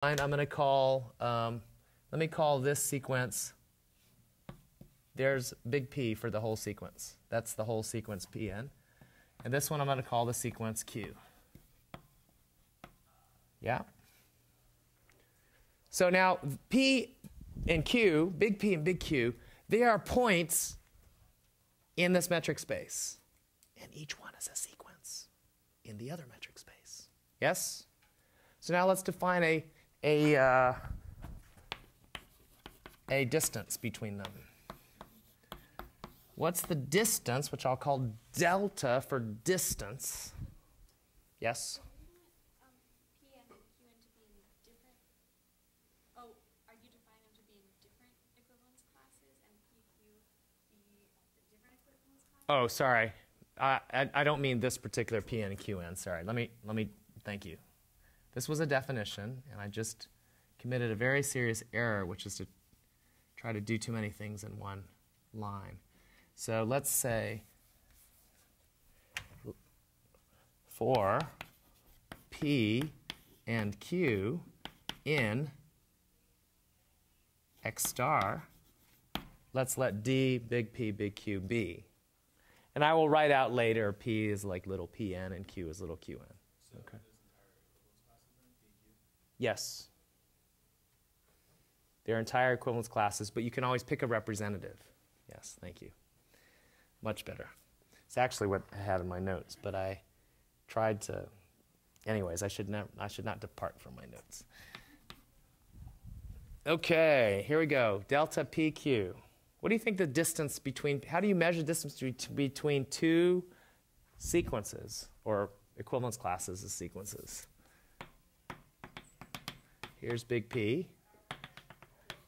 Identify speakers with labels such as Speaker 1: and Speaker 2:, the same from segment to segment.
Speaker 1: I'm going to call, let me call this sequence, there's big P for the whole sequence. That's the whole sequence Pn. And this one I'm going to call the sequence Q. Yeah? So now P and Q, big P and big Q, they are points in this metric space. And each one is a sequence in the other metric space. Yes? So now let's define a distance between them. What's the distance, which I'll call delta for distance? Yes?
Speaker 2: P and Q to be different. Oh, are you defining them to be in different equivalence classes and PQ be the different equivalence classes?
Speaker 1: Oh, sorry. I don't mean this particular Pn and Qn. Sorry. Let me thank you. This was a definition, and I just committed a very serious error, which is to try to do too many things in one line. So let's say for P and Q in X star, let's let D, big P, big Q be. And I will write out later P is like little pn and Q is little qn. Okay. Yes. They're entire equivalence classes, but you can always pick a representative. Yes, thank you. Much better. It's actually what I had in my notes, but I tried to. Anyways, I should not depart from my notes. Okay, here we go. Delta PQ. What do you think the distance between? How do you measure distance between two sequences or equivalence classes of sequences? Here's big P.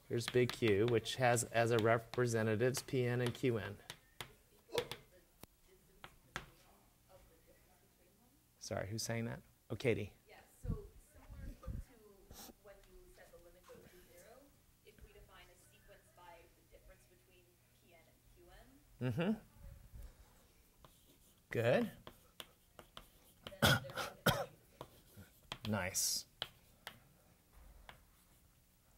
Speaker 1: Here's big Q, which has as a representatives Pn and Qn. Sorry, who's saying that? Oh, Katie.
Speaker 3: Yeah, so similar to when you said the limit goes to 0, if we define a sequence by the difference between Pn and Qn.
Speaker 1: Good.
Speaker 3: Then there's
Speaker 1: Nice.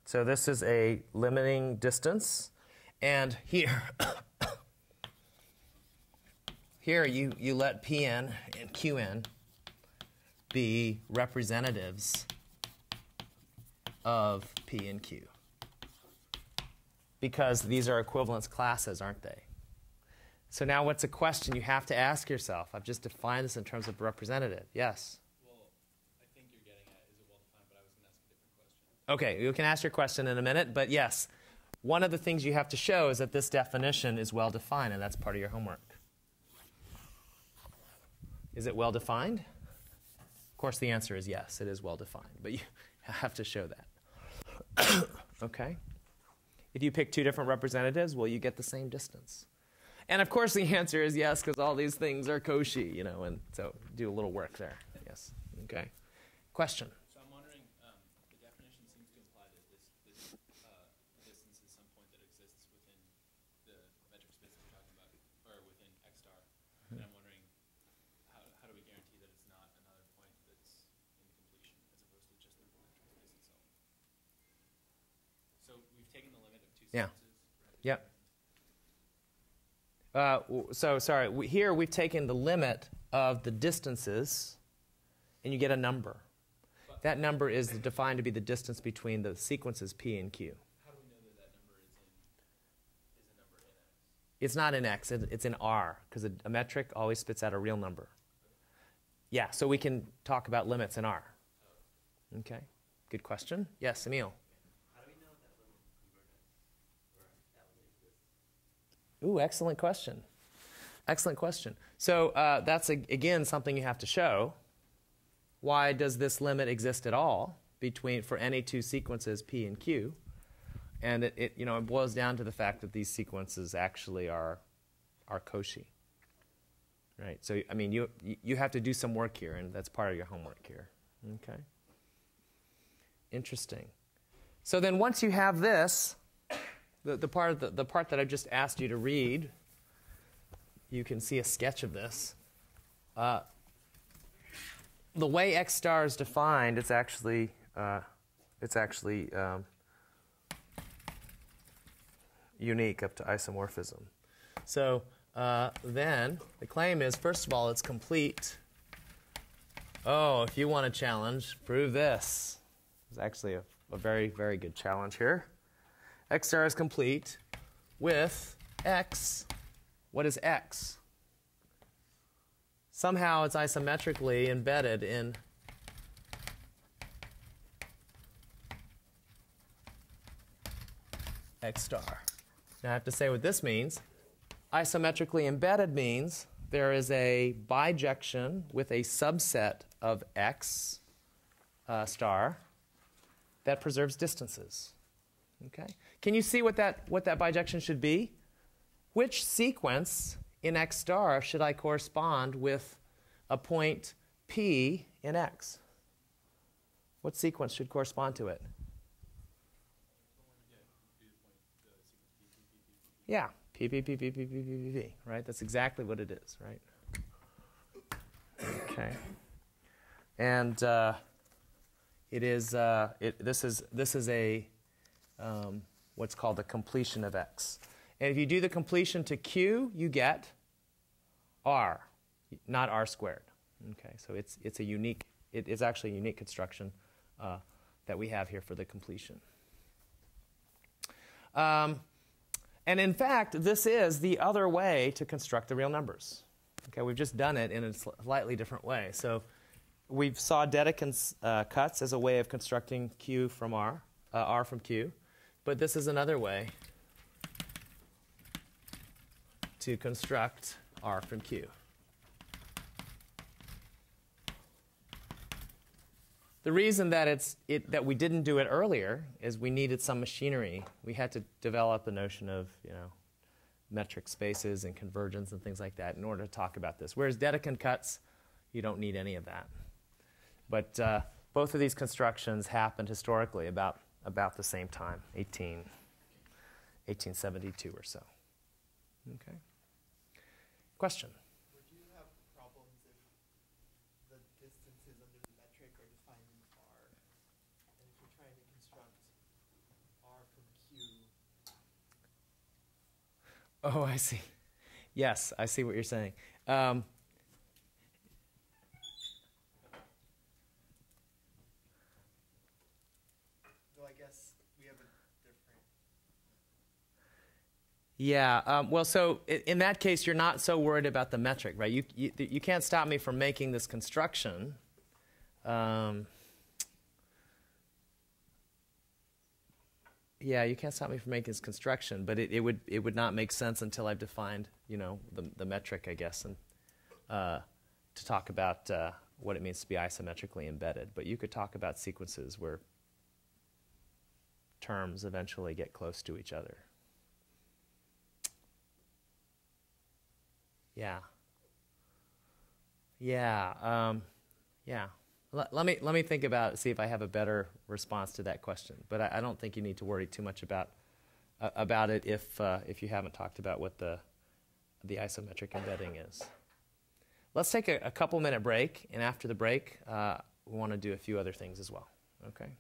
Speaker 1: So this is a limiting distance. And here, here you let Pn and Qn be representatives of P and Q. Because these are equivalence classes, aren't they? So now what's a question you have to ask yourself? I've just defined this in terms of representative. Yes?
Speaker 4: Well, I think you're getting at, is it well-defined, but I was going to ask a different question.
Speaker 1: Okay, you can ask your question in a minute, but yes, one of the things you have to show is that this definition is well-defined, and that's part of your homework. Is it well-defined? Of course, the answer is yes, it is well-defined, but you have to show that. Okay? If you pick two different representatives, will you get the same distance? And of course, the answer is yes, because all these things are Cauchy, you know, and so do a little work there. Yes. Okay. Question?
Speaker 4: So I'm wondering, the definition seems to imply that this distance is some point that exists within the metric space that we're talking about, or within X star. And I'm wondering, how do we guarantee that it's not another point that's in completion as opposed to just the metric space itself? So we've taken the limit of two
Speaker 1: Yeah.
Speaker 4: sequences. Right?
Speaker 1: Yep. So sorry, here we've taken the limit of the distances, and you get a number. That number is defined to be the distance between the sequences P and Q.
Speaker 4: How do we know that that number is a number in X?
Speaker 1: It's not in X, it's in R, because a metric always spits out a real number. Yeah, so we can talk about limits in R. Okay, good question. Yes, Emil.
Speaker 5: How do we know that limit converges, or that limit exists?
Speaker 1: Ooh, excellent question. Excellent question. So that's, again, something you have to show. Why does this limit exist at all for any two sequences P and Q? And it boils down to the fact that these sequences actually are Cauchy. Right? So, I mean, you have to do some work here, and that's part of your homework here. Okay? Interesting. So then once you have this, the part that I just asked you to read, you can see a sketch of this. The way X star is defined, it's actually It's actually unique up to isomorphism. So then the claim is, first of all, it's complete. Oh, if you want a challenge, prove this. It's actually a very, very good challenge here. X star is complete with X. What is X? Somehow it's isometrically embedded in X star. Now I have to say what this means. Isometrically embedded means there is a bijection with a subset of X star that preserves distances. Okay? Can you see what that bijection should be? Which sequence in X star should I correspond with a point P in X? What sequence should correspond to it? Yeah, P, P, P, P, P, P, P, P, P, right? That's exactly what it is, right? Okay. And this is a what's called the completion of X. And if you do the completion to Q, you get R, not R squared. Okay, so it's a unique. It is actually a unique construction that we have here for the completion. And in fact, this is the other way to construct the real numbers. Okay, we've just done it in a slightly different way. So we saw Dedekin's cuts as a way of constructing Q from R, R from Q. But this is another way to construct R from Q. The reason that that we didn't do it earlier is we needed some machinery. We had to develop the notion of metric spaces and convergence and things like that in order to talk about this. Whereas Dedekind cuts, you don't need any of that. But both of these constructions happened historically about the same time, 1872 or so. Okay. Question?
Speaker 6: Would you have problems if the distances under the metric are defined in R, and if you're trying to construct R from Q?
Speaker 1: Oh, I see. Yes, I see what you're saying.
Speaker 6: Though I guess we have a different...
Speaker 1: Yeah, well, so in that case, you're not so worried about the metric, right? You can't stop me from making this construction. Yeah, you can't stop me from making this construction, but it would not make sense until I've defined, the metric, I guess, and to talk about what it means to be isometrically embedded. But you could talk about sequences where terms eventually get close to each other. Yeah. Yeah. Yeah. Let me think about it, see if I have a better response to that question. But I don't think you need to worry too much about it if you haven't talked about what the isometric embedding is. Let's take a couple minute break, and after the break, we want to do a few other things as well. Okay.